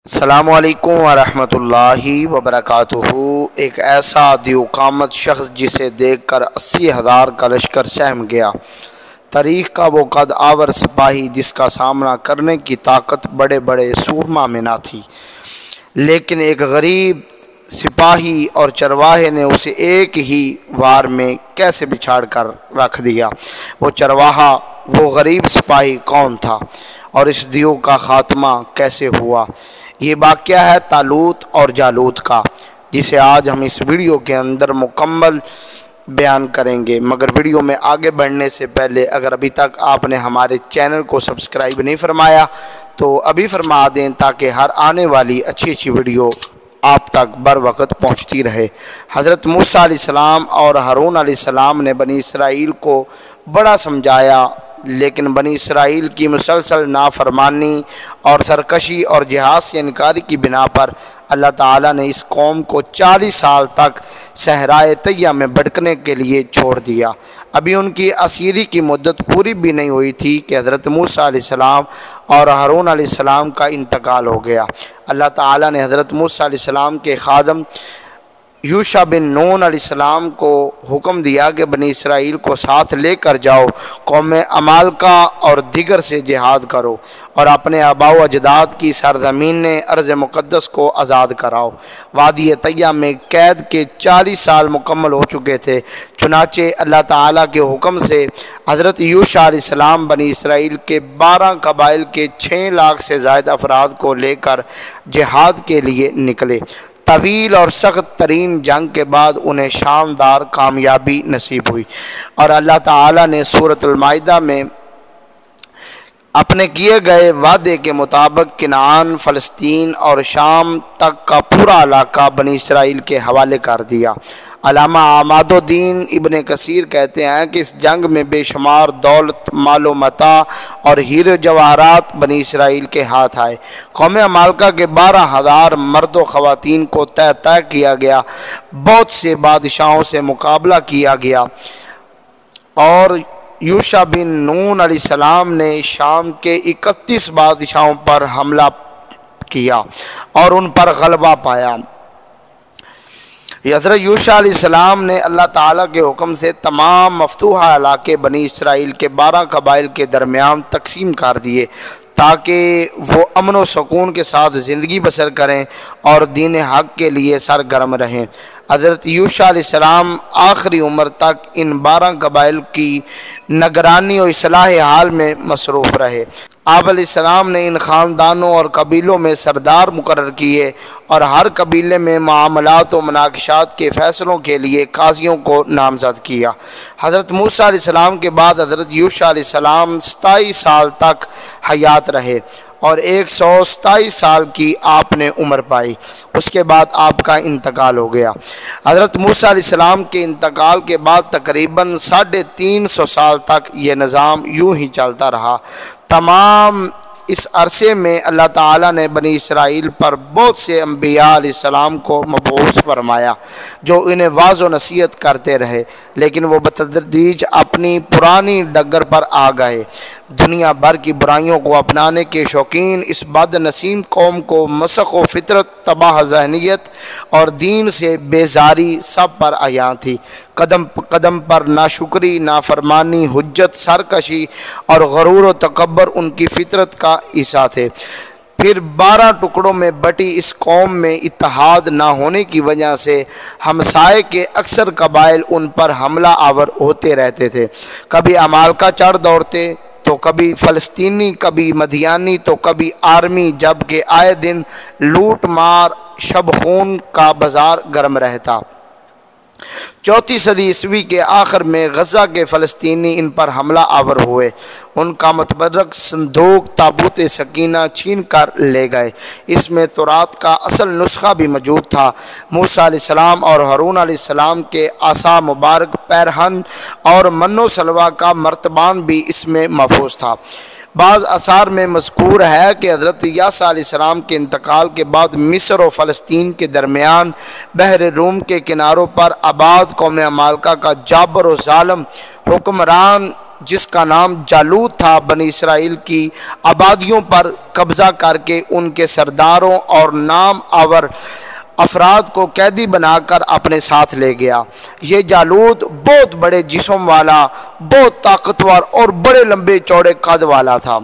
السلام علیکم ورحمۃ اللہ وبرکاتہ۔ ایک ایسا دیوقامت شخص جسے دیکھ کر 80,000 کا لشکر سہم گیا، تاریخ کا وہ قد آور سپاہی جس کا سامنا کرنے کی طاقت بڑے بڑے سورما میں نہ تھی، لیکن ایک غریب سپاہی اور چرواہے نے اسے ایک ہی وار میں کیسے بچھاڑ کر رکھ دیا۔ وہ چرواہا، وہ غریب سپاہی کون تھا اور اس دیو کا خاتمہ کیسے ہوا؟ یہ واقعہ ہے طالوت اور جالوت کا، جسے آج ہم اس ویڈیو کے اندر مکمل بیان کریں گے۔ مگر ویڈیو میں آگے بڑھنے سے پہلے اگر ابھی تک آپ نے ہمارے چینل کو سبسکرائب نہیں فرمایا تو ابھی فرما دیں، تاکہ ہر آنے والی اچھی ویڈیو آپ تک بر وقت پہنچتی رہے۔ حضرت موسیٰ علیہ السلام اور ہارون علیہ السلام نے بنی اسرائیل کو بڑا سمجھایا، لیکن بنی اسرائیل کی مسلسل نافرمانی اور سرکشی اور جہاد سے انکاری کی بنا پر اللہ تعالیٰ نے اس قوم کو 40 سال تک صحرائے طیہ میں بھٹکنے کے لیے چھوڑ دیا۔ ابھی ان کی اسیری کی مدت پوری بھی نہیں ہوئی تھی کہ حضرت موسیٰ علیہ السلام اور ہارون علیہ السلام کا انتقال ہو گیا۔ اللہ تعالیٰ نے حضرت موسیٰ علیہ السلام کے خادم یوشع بن نون علیہ السلام کو حکم دیا کہ بنی اسرائیل کو ساتھ لے کر جاؤ، قوم عمالقہ اور دیگر سے جہاد کرو اور اپنے آباء و اجداد کی سرزمین ارض مقدس کو آزاد کراؤ۔ وادی طیہ میں قید کے 40 سال مکمل ہو چکے تھے، چنانچہ اللہ تعالیٰ کے حکم سے حضرت یوشع علیہ السلام بنی اسرائیل کے 12 قبائل کے 6 لاکھ سے زائد افراد کو لے کر جہاد کے لیے نکلے۔ طویل اور سخت ترین جنگ کے بعد انہیں شاندار کامیابی نصیب ہوئی، اور اللہ تعالیٰ نے سورۃ المائدہ میں اپنے کیے گئے وعدے کے مطابق کنعان، فلسطین اور شام تک کا پورا علاقہ بنی اسرائیل کے حوالے کر دیا۔ علامہ عماد الدین ابن کثیر کہتے ہیں کہ اس جنگ میں بے شمار دولت، مال و متاع اور ہیرے جواہرات بنی اسرائیل کے ہاتھ آئے۔ قوم عمالقہ کے 12,000 مرد و خواتین کو طے کیا گیا، بہت سے بادشاہوں سے مقابلہ کیا گیا، اور یوشع بن نون علیہ السلام نے شام کے 31 بادشاہوں پر حملہ کیا اور ان پر غلبہ پایا۔ حضرت یوشع علیہ السلام نے اللہ تعالیٰ کے حکم سے تمام مفتوحہ علاقے بنی اسرائیل کے 12 قبائل کے درمیان تقسیم کر دیے، تاکہ وہ امن و سکون کے ساتھ زندگی بسر کریں اور دین حق کے لیے سرگرم رہیں۔ حضرت یوشع علیہ السلام آخری عمر تک ان 12 قبائل کی نگرانی و اصلاح حال میں مصروف رہے۔ آپ علیہ السلام نے ان خاندانوں اور قبیلوں میں سردار مقرر کیے اور ہر قبیلے میں معاملات و مناقشات کے فیصلوں کے لیے قاضیوں کو نامزد کیا۔ حضرت موسیٰ علیہ السلام کے بعد حضرت یوشع علیہ السلام 27 سال تک حیات رہے اور 127 سال کی آپ نے عمر پائی۔ اس کے بعد آپ کا انتقال ہو گیا۔ حضرت موسیٰ علیہ السلام کے انتقال کے بعد تقریباً 350 سال تک یہ نظام یوں ہی چلتا رہا۔ تمام اس عرصے میں اللہ تعالیٰ نے بنی اسرائیل پر بہت سے انبیاء علیہ السلام کو مبعوث فرمایا، جو انہیں واعظ و نصیحت کرتے رہے، لیکن وہ بتدریج اپنی پرانی ڈگر پر آ گئے۔ دنیا بھر کی برائیوں کو اپنانے کے شوقین اس بد نصیب قوم کو مسخ و فطرت، تباہ ذہنیت اور دین سے بیزاری سب پر عیاں تھی۔ قدم قدم پر ناشکری، نافرمانی، حجت، سرکشی اور غرور و تکبر ان کی فطرت کا حصہ تھے۔ پھر 12 ٹکڑوں میں بٹی اس قوم میں اتحاد نہ ہونے کی وجہ سے ہمسائے کے اکثر قبائل ان پر حملہ آور ہوتے رہتے تھے۔ کبھی عمالقہ چڑھ دوڑتے تو کبھی فلسطینی، کبھی مدیانی تو کبھی آرمی، جبکہ آئے دن لوٹ مار، شب خون کا بازار گرم رہتا۔ 4 صدی عیسوی کے آخر میں غزہ کے فلسطینی ان پر حملہ آور ہوئے، ان کا متبرک صندوق تابوت سکینہ چھین کر لے گئے۔ اس میں تورات کا اصل نسخہ بھی موجود تھا۔ موسیٰ علیہ السلام اور ہارون علیہ السلام کے عصا مبارک، پیرہن اور من و سلوہ کا مرتبان بھی اس میں محفوظ تھا۔ بعض آثار میں مذکور ہے کہ حضرت یاسع علیہ السلام کے انتقال کے بعد مصر و فلسطین کے درمیان بحر روم کے کناروں پر آباد قوم عمالقہ کا جابر و ظالم حکمران جس کا نام جالوت تھا بنی اسرائیل کی آبادیوں پر قبضہ کر کے ان کے سرداروں اور نام آور افراد کو قیدی بنا کر اپنے ساتھ لے گیا۔ یہ جالوت بہت بڑے جسم والا، بہت طاقتور اور بڑے لمبے چوڑے قد والا تھا۔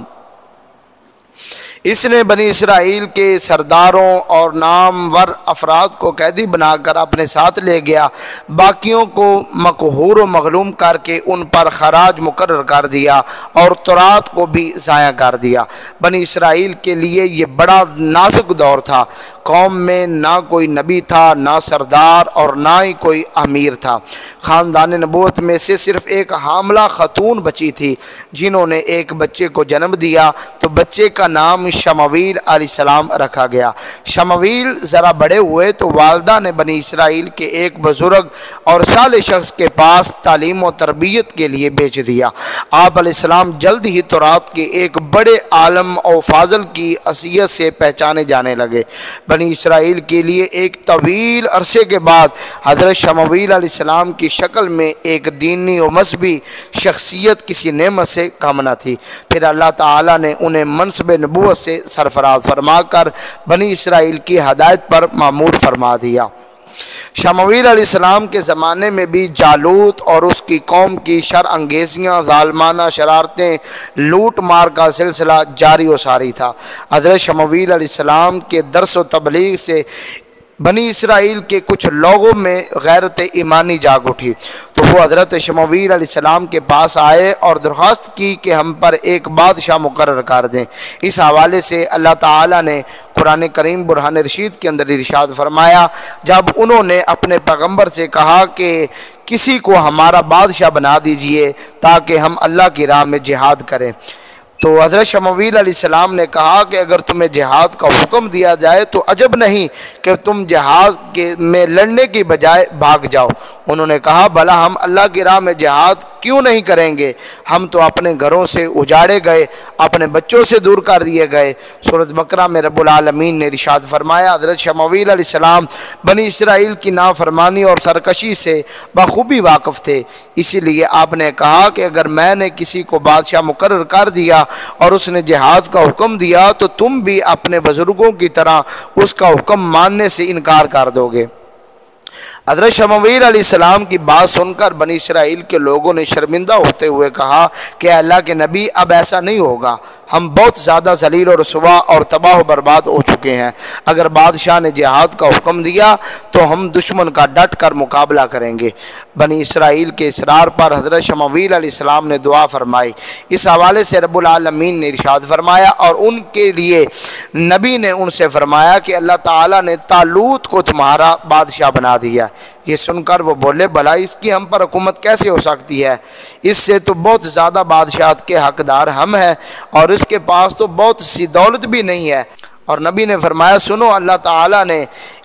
اس نے بنی اسرائیل کے سرداروں اور نامور افراد کو قیدی بنا کر اپنے ساتھ لے گیا، باقیوں کو مقہور و مغلوم کر کے ان پر خراج مقرر کر دیا اور تورات کو بھی ضائع کر دیا۔ بنی اسرائیل کے لیے یہ بڑا نازک دور تھا۔ قوم میں نہ کوئی نبی تھا، نہ سردار اور نہ ہی کوئی امیر تھا۔ خاندان نبوت میں سے صرف ایک حاملہ خاتون بچی تھی، جنہوں نے ایک بچے کو جنم دیا تو بچے کا نام شمویل علیہ السلام رکھا گیا۔ شمویل ذرا بڑے ہوئے تو والدہ نے بنی اسرائیل کے ایک بزرگ اور صالح شخص کے پاس تعلیم و تربیت کے لیے بھیج دیا۔ آپ علیہ السلام جلد ہی تورات کے ایک بڑے عالم و فاضل کی حیثیت سے پہچانے جانے لگے۔ بنی اسرائیل کے لیے ایک طویل عرصے کے بعد حضرت شمویل علیہ السلام کی شکل میں ایک دینی و مذہبی شخصیت کسی نعمت سے کم نہ تھی۔ پھر اللہ تعالیٰ نے انہیں منصب نبوت سے سرفراز فرما کر بنی اسرائیل کی ہدایت پر مامور فرما دیا۔ شمویل علیہ السلام کے زمانے میں بھی جالوت اور اس کی قوم کی شر انگیزیاں، ظالمانہ شرارتیں، لوٹ مار کا سلسلہ جاری و ساری تھا۔ حضرت شمویل علیہ السلام کے درس و تبلیغ سے بنی اسرائیل کے کچھ لوگوں میں غیرت ایمانی جاگ اٹھی، تو وہ حضرت شمویل علیہ السلام کے پاس آئے اور درخواست کی کہ ہم پر ایک بادشاہ مقرر کر دیں۔ اس حوالے سے اللہ تعالیٰ نے قرآن کریم برہان رشید کے اندر ارشاد فرمایا، جب انہوں نے اپنے پیغمبر سے کہا کہ کسی کو ہمارا بادشاہ بنا دیجئے تاکہ ہم اللہ کی راہ میں جہاد کریں، تو حضرت شمویل علیہ السلام نے کہا کہ اگر تمہیں جہاد کا حکم دیا جائے تو عجب نہیں کہ تم جہاد میں لڑنے کی بجائے بھاگ جاؤ۔ انہوں نے کہا بھلا ہم اللہ کی راہ میں جہاد کیوں نہیں کریں گے؟ ہم تو اپنے گھروں سے اجاڑے گئے، اپنے بچوں سے دور کر دیے گئے۔ سورۃ بقرہ میں رب العالمین نے ارشاد فرمایا، حضرت شمویل علیہ السلام بنی اسرائیل کی نافرمانی اور سرکشی سے بخوبی واقف تھے، اسی لیے آپ نے کہا کہ اگر میں نے کسی کو بادشاہ مقرر کر دیا اور اس نے جہاد کا حکم دیا تو تم بھی اپنے بزرگوں کی طرح اس کا حکم ماننے سے انکار کر دو گے۔ حضرت شمویل علیہ السلام کی بات سن کر بنی اسرائیل کے لوگوں نے شرمندہ ہوتے ہوئے کہا کہ اللہ کے نبی اب ایسا نہیں ہوگا، ہم بہت زیادہ ذلیل و رسوا اور تباہ و برباد ہو چکے ہیں۔ اگر بادشاہ نے جہاد کا حکم دیا تو ہم دشمن کا ڈٹ کر مقابلہ کریں گے۔ بنی اسرائیل کے اصرار پر حضرت شمویل علیہ السلام نے دعا فرمائی۔ اس حوالے سے رب العالمین نے ارشاد فرمایا، اور ان کے لیے نبی نے ان سے فرمایا کہ اللہ تعالیٰ نے طالوت کو تمہارا بادشاہ بنا دیا۔ یہ سن کر وہ بولے بھلا اس کی ہم پر حکومت کیسے ہو سکتی ہے؟ اس سے تو بہت زیادہ بادشاہت کے حقدار ہم ہیں اور اس کے پاس تو بہت سی دولت بھی نہیں ہے۔ اور نبی نے فرمایا سنو، اللہ تعالیٰ نے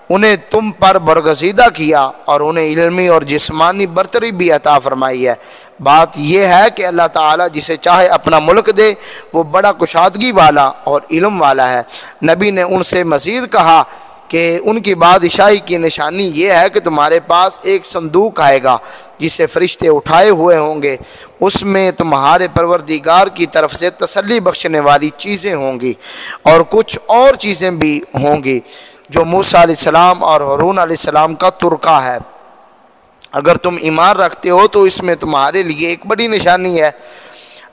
انہیں تم پر برگزیدہ کیا اور انہیں علمی اور جسمانی برتری بھی عطا فرمائی ہے۔ بات یہ ہے کہ اللہ تعالیٰ جسے چاہے اپنا ملک دے، وہ بڑا کشادگی والا اور علم والا ہے۔ نبی نے ان سے مزید کہا کہ ان کی بادشاہی کی نشانی یہ ہے کہ تمہارے پاس ایک صندوق آئے گا جسے فرشتے اٹھائے ہوئے ہوں گے، اس میں تمہارے پروردگار کی طرف سے تسلی بخشنے والی چیزیں ہوں گی اور کچھ اور چیزیں بھی ہوں گی جو موسیٰ علیہ السلام اور ہارون علیہ السلام کا ترکہ ہے۔ اگر تم ایمان رکھتے ہو تو اس میں تمہارے لیے ایک بڑی نشانی ہے۔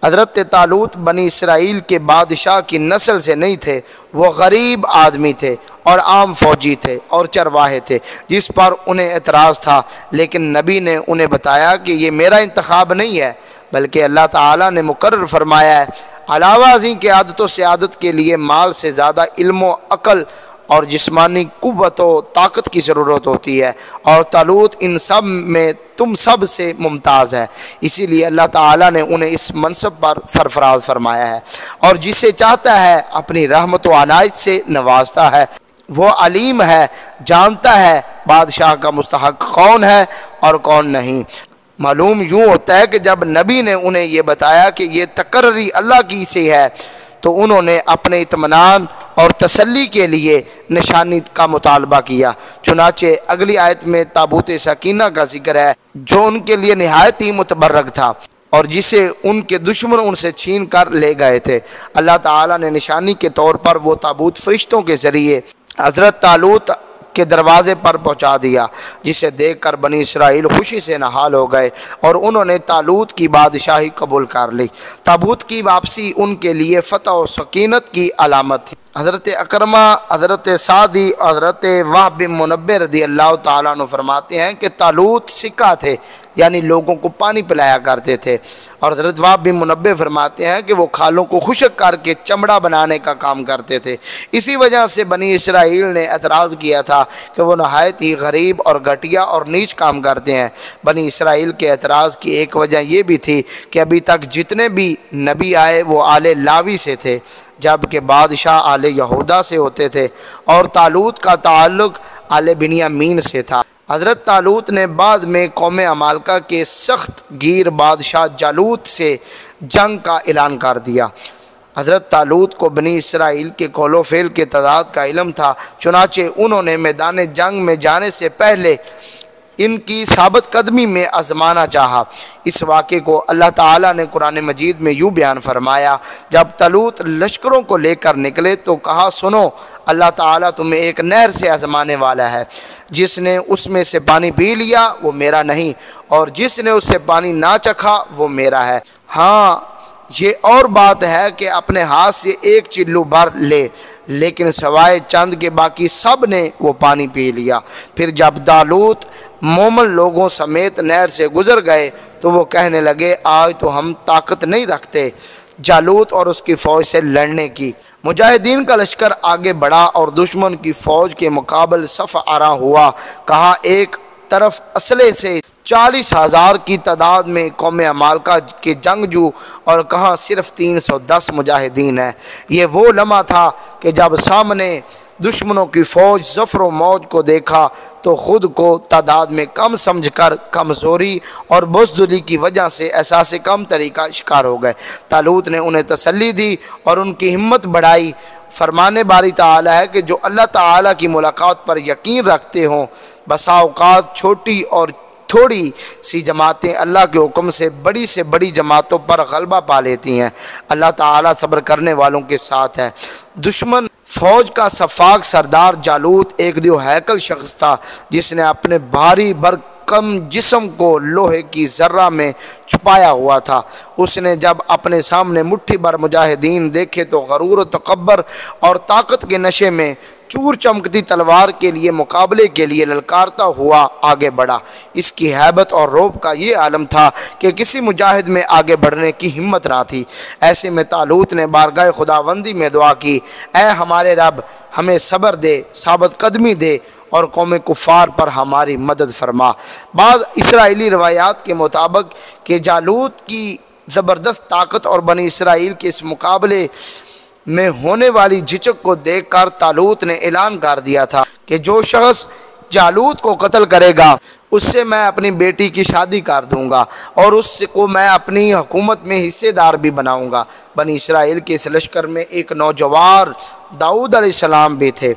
حضرت طالوت بنی اسرائیل کے بادشاہ کی نسل سے نہیں تھے، وہ غریب آدمی تھے اور عام فوجی تھے اور چرواہے تھے، جس پر انہیں اعتراض تھا، لیکن نبی نے انہیں بتایا کہ یہ میرا انتخاب نہیں ہے بلکہ اللہ تعالیٰ نے مقرر فرمایا ہے۔ علاوہ ازیں کہ عادت و سعادت کے لیے مال سے زیادہ علم و عقل اور جسمانی قوت و طاقت کی ضرورت ہوتی ہے، اور طالوت ان سب میں تم سب سے ممتاز ہے، اسی لیے اللہ تعالیٰ نے انہیں اس منصب پر سرفراز فرمایا ہے اور جسے چاہتا ہے اپنی رحمت و عنایت سے نوازتا ہے۔ وہ علیم ہے، جانتا ہے بادشاہ کا مستحق کون ہے اور کون نہیں۔ معلوم یوں ہوتا ہے کہ جب نبی نے انہیں یہ بتایا کہ یہ تقرری اللہ کی سے ہے تو انہوں نے اپنے اطمینان اور تسلی کے لیے نشانی کا مطالبہ کیا۔ چنانچہ اگلی آیت میں تابوت سکینہ کا ذکر ہے جو ان کے لیے نہایت ہی متبرک تھا۔ اور جسے ان کے دشمن ان سے چھین کر لے گئے تھے۔ اللہ تعالیٰ نے نشانی کے طور پر وہ تابوت فرشتوں کے ذریعے حضرت طالوت کے دروازے پر پہنچا دیا، جسے دیکھ کر بنی اسرائیل خوشی سے نہال ہو گئے اور انہوں نے طالوت کی بادشاہی قبول کر لی۔ تابوت کی واپسی ان کے لیے فتح و سکینت کی علامت تھی۔ حضرت اکرمہ، حضرت سعدی، حضرت وہب بن منبہ رضی اللہ تعالیٰ عنہ فرماتے ہیں کہ طالوت سکہ تھے، یعنی لوگوں کو پانی پلایا کرتے تھے، اور حضرت وہب بن منبہ فرماتے ہیں کہ وہ کھالوں کو خشک کر کے چمڑا بنانے کا کام کرتے تھے۔ اسی وجہ سے بنی اسرائیل نے اعتراض کیا تھا کہ وہ نہایت ہی غریب اور گھٹیا اور نیچ کام کرتے ہیں۔ بنی اسرائیل کے اعتراض کی ایک وجہ یہ بھی تھی کہ ابھی تک جتنے بھی نبی آئے وہ آل لاوی سے تھے، جبکہ بادشاہ آل یہودا سے ہوتے تھے، اور طالوت کا تعلق آل بنیامین سے تھا۔ حضرت طالوت نے بعد میں قوم عمالقہ کے سخت گیر بادشاہ جالوت سے جنگ کا اعلان کر دیا۔ حضرت طالوت کو بنی اسرائیل کے قول و فعل کے تعداد کا علم تھا، چنانچہ انہوں نے میدان جنگ میں جانے سے پہلے ان کی ثابت قدمی میں آزمانا چاہا۔ اس واقعے کو اللہ تعالیٰ نے قرآن مجید میں یوں بیان فرمایا، جب طالوت لشکروں کو لے کر نکلے تو کہا، سنو، اللہ تعالیٰ تمہیں ایک نہر سے آزمانے والا ہے، جس نے اس میں سے پانی پی لیا وہ میرا نہیں، اور جس نے اس سے پانی نہ چکھا وہ میرا ہے۔ ہاں، یہ اور بات ہے کہ اپنے ہاتھ سے ایک چلو بھر لے، لیکن سوائے چند کے باقی سب نے وہ پانی پی لیا۔ پھر جب طالوت مومن لوگوں سمیت نہر سے گزر گئے تو وہ کہنے لگے، آج تو ہم طاقت نہیں رکھتے جالوت اور اس کی فوج سے لڑنے کی۔ مجاہدین کا لشکر آگے بڑھا اور دشمن کی فوج کے مقابل صف آراں ہوا۔ کہا ایک طرف اسلحے سے 40,000 کی تعداد میں قوم عمالقہ کے جنگجو، اور کہاں صرف 310 مجاہدین ہیں۔ یہ وہ لمحہ تھا کہ جب سامنے دشمنوں کی فوج ظفر و موج کو دیکھا تو خود کو تعداد میں کم سمجھ کر کمزوری اور بزدلی کی وجہ سے احساس کم تری کا شکار ہو گئے۔ طالوت نے انہیں تسلی دی اور ان کی ہمت بڑھائی۔ فرمانے باری تعالیٰ ہے کہ جو اللہ تعالیٰ کی ملاقات پر یقین رکھتے ہوں، بسا اوقات چھوٹی اور تھوڑی سی جماعتیں اللہ کے حکم سے بڑی جماعتوں پر غلبہ پا لیتی ہیں۔ اللہ تعالیٰ صبر کرنے والوں کے ساتھ ہے۔ دشمن فوج کا صفاق سردار جالوت ایک دیو ہیکل شخص تھا، جس نے اپنے بھاری برکم جسم کو لوہے کی ذرہ میں چھپایا ہوا تھا۔ اس نے جب اپنے سامنے مٹھی بھر مجاہدین دیکھے تو غرور و تکبر اور طاقت کے نشے میں چور چمکتی تلوار کے لیے مقابلے کے لیے للکارتا ہوا آگے بڑھا۔ اس کی ہیبت اور رعب کا یہ عالم تھا کہ کسی مجاہد میں آگے بڑھنے کی ہمت نہ تھی۔ ایسے میں طالوت نے بارگاہ خداوندی میں دعا کی، اے ہمارے رب، ہمیں صبر دے، ثابت قدمی دے اور قوم کفار پر ہماری مدد فرما۔ بعض اسرائیلی روایات کے مطابق کہ جالوت کی زبردست طاقت اور بنی اسرائیل کے اس مقابلے میں ہونے والی جھجک کو دیکھ کر طالوت نے اعلان کر دیا تھا کہ جو شخص جالوت کو قتل کرے گا اس سے میں اپنی بیٹی کی شادی کر دوں گا اور اس کو میں اپنی حکومت میں حصے دار بھی بناؤں گا۔ بنی اسرائیل کے اس لشکر میں ایک نوجوان داؤد علیہ السلام بھی تھے،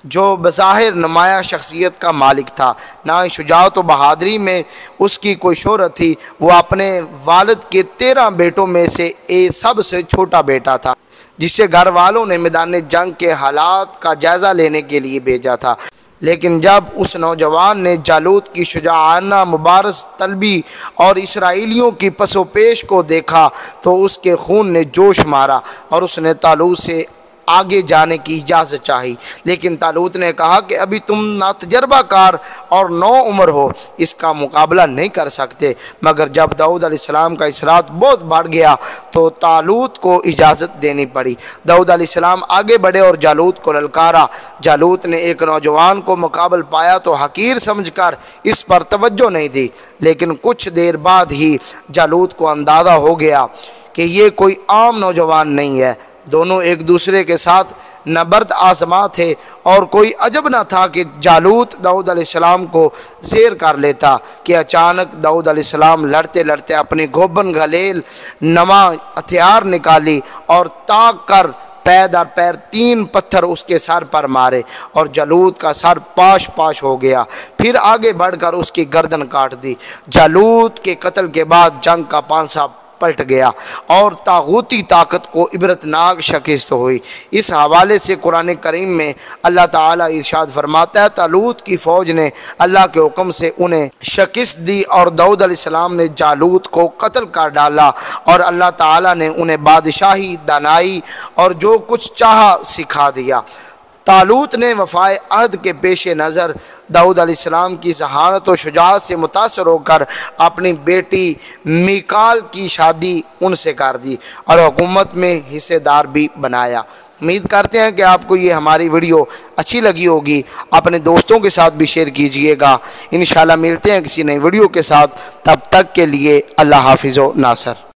جو بظاہر نمایاں شخصیت کا مالک تھا۔ نہ شجاعت و بہادری میں اس کی کوئی شہرت تھی۔ وہ اپنے والد کے 13 بیٹوں میں سے سب سے چھوٹا بیٹا تھا، جسے گھر والوں نے میدان جنگ کے حالات کا جائزہ لینے کے لیے بھیجا تھا۔ لیکن جب اس نوجوان نے جالوت کی شجاعانہ مبارز طلبی اور اسرائیلیوں کی پس و پیش کو دیکھا تو اس کے خون نے جوش مارا اور اس نے طالوت سے آگے جانے کی اجازت چاہی۔ لیکن طالوت نے کہا کہ ابھی تم ناتجربہ کار اور نو عمر ہو، اس کا مقابلہ نہیں کر سکتے۔ مگر جب داؤد علیہ السلام کا اصرار بہت بڑھ گیا تو طالوت کو اجازت دینی پڑی۔ داؤد علیہ السلام آگے بڑھے اور جالوت کو للکارا۔ جالوت نے ایک نوجوان کو مقابل پایا تو حقیر سمجھ کر اس پر توجہ نہیں دی، لیکن کچھ دیر بعد ہی جالوت کو اندازہ ہو گیا کہ یہ کوئی عام نوجوان نہیں ہے۔ دونوں ایک دوسرے کے ساتھ نبرد آزما تھے اور کوئی عجب نہ تھا کہ جالوت داؤد علیہ السلام کو زیر کر لیتا کہ اچانک داؤد علیہ السلام لڑتے لڑتے اپنی گھوبن گھلیل نما ہتھیار نکالی اور تاک کر پیر در پیر 3 پتھر اس کے سر پر مارے اور جالوت کا سر پاش پاش ہو گیا۔ پھر آگے بڑھ کر اس کی گردن کاٹ دی۔ جالوت کے قتل کے بعد جنگ کا پانسا پلٹ گیا اور طاغوتی طاقت کو عبرتناک شکست ہوئی۔ اس حوالے سے قرآن کریم میں اللہ تعالیٰ ارشاد فرماتا ہے طالوت کی فوج نے اللہ کے حکم سے انہیں شکست دی اور داؤد علیہ السلام نے جالوت کو قتل کر ڈالا اور اللہ تعالیٰ نے انہیں بادشاہی، دانائی اور جو کچھ چاہا سکھا دیا۔ طالوت نے وفائے عہد کے پیش نظر داؤد علیہ السلام کی ذہانت و شجاعت سے متاثر ہو کر اپنی بیٹی میکال کی شادی ان سے کر دی اور حکومت میں حصے دار بھی بنایا۔ امید کرتے ہیں کہ آپ کو یہ ہماری ویڈیو اچھی لگی ہوگی، اپنے دوستوں کے ساتھ بھی شیئر کیجئے گا۔ انشاءاللہ ملتے ہیں کسی نئی ویڈیو کے ساتھ، تب تک کے لیے اللہ حافظ و ناصر۔